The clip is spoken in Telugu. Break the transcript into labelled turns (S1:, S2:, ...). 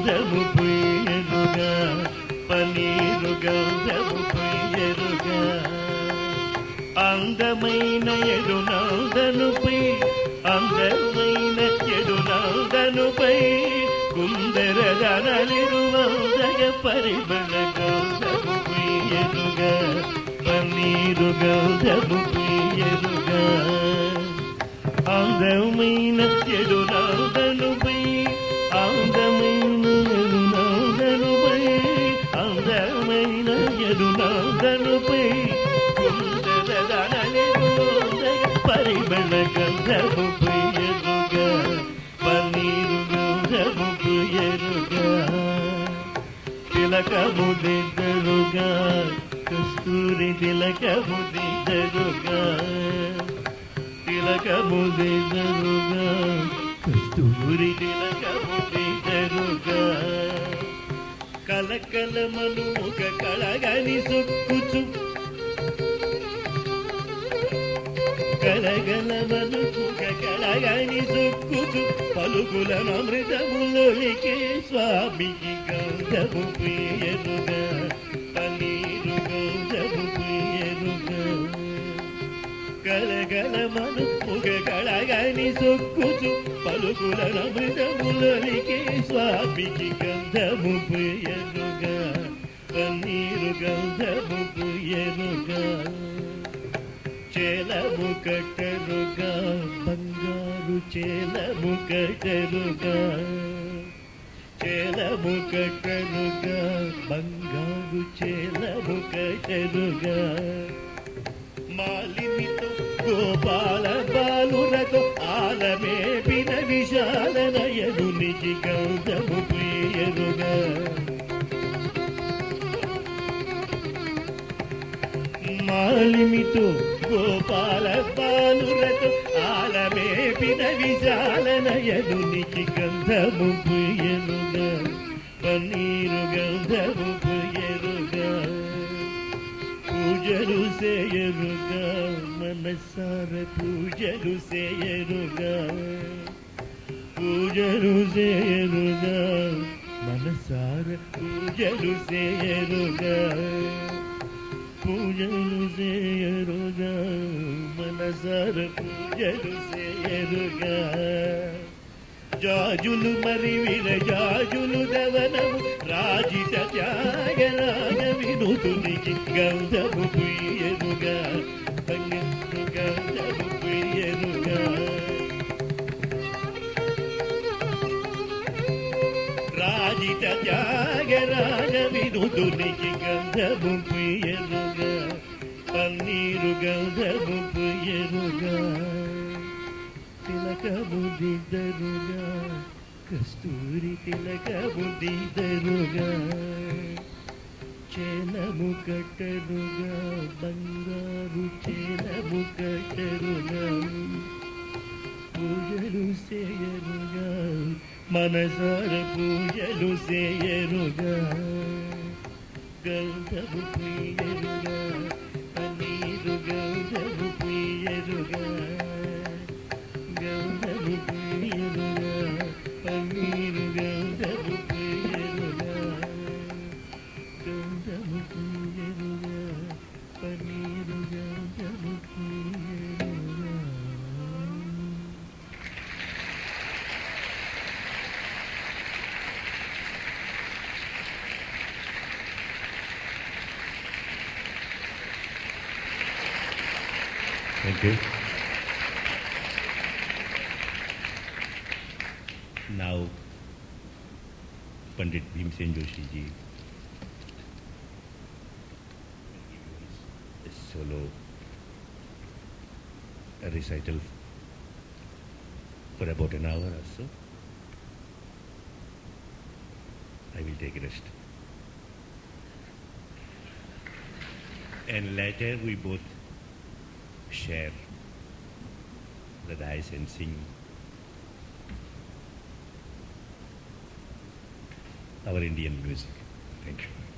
S1: గంధము పుయ్యరుగా పన్నీరు గంధము పుయ్యరుగా అందమైన ఎడునందనుపై అందమైన ఎడునందనుపై ಕುಂದರದನಲಿರುವಂದಗ ಪರಿಮಳ ಗೌಧಮು ಪ್ರಿಯರುಗ ಪನ್ನೀರು ಗೌಧಮು ಪ್ರಿಯರುಗ అందమైన ఎడునాదనుపై అందమైన ఎడునాదనుపై అందమైన ఎడునాదనుపై కుం పరిమళ గంధము ప్రియరుగా పన్నీరు గంధము ప్రియరుగా తిలకము దిద్దరుగా కస్తూరి తిలకము దిద్దరుగా తిలకము దిద్దరుగా కస్తూరి తిలకము దిద్దరుగా కలకలమను ముఖ కళగని సొక్కుచు కలగలమను ముఖ కళగని సొక్కుచు పలుకులను అమృతములోకే స్వామికి గౌధము ప్రియరుగా పన్నీరు గౌధము ప్రియరుగా కలగలమను ముఖ కళగని సొక్కుచు పలుకులను అమృతములోకే స్వామికి గంధము ప్రియరుగా పన్నీరు గంధము ప్రియరుగా చేలము కట్టరుగా బంగారు చేలము కట్టరుగా చేలము కట్టరుగా బంగారు చేలము కట్టరుగా మాలిమితో గోపాల బాలురతో ఆలమేపిన విశాల నయనునికి గౌధము ప్రియరుగా మాలిమితో గోపాల బాలురతో ఆలమేపిన విశాల నయనునికి గంధము ప్రియరుగా పన్నీరు గంధము ప్రియరుగా పూజలు చేయరుగా మనసార పూజలు చేయరుగా పూజలు చేయరుగా మనసార పూజలు చేయరుగా పూజలు చేయరుగా మనసార పూజలు చేయరుగా జాజులు మరి విరజాజులు దవనము రాజిత త్యాగరాగ వినుతునికి గంధము ప్రియరుగా బంగారు గంధము ప్రియరుగా రాజిత త్యాగరాగ వినుతునికి గంధము ప్రియరుగా పన్నీరు గంధము ప్రియరుగా తిలకము దిద్దరుగా కస్తూరి తిలకము దిద్దరుగా చేలము కట్టరుగా బంగారు చేలము కట్టరుగా పూజలు చేయరుగా మనసార పూజలు చేయరుగా గంధము ప్రియరుగా పన్నీరు గంధము ప్రియరుగా గంధము ప్రియరుగా పన్నీరు గంధము ప్రియరుగా గంధము ప్రియరుగా పన్నీరు గంధము ప్రియరుగా.
S2: Thank you. Now, Pandit Bhimsen Joshi ji a solo recital for about an hour or so. I will take rest. And later we both share the dice and sing our Indian music. Thank you.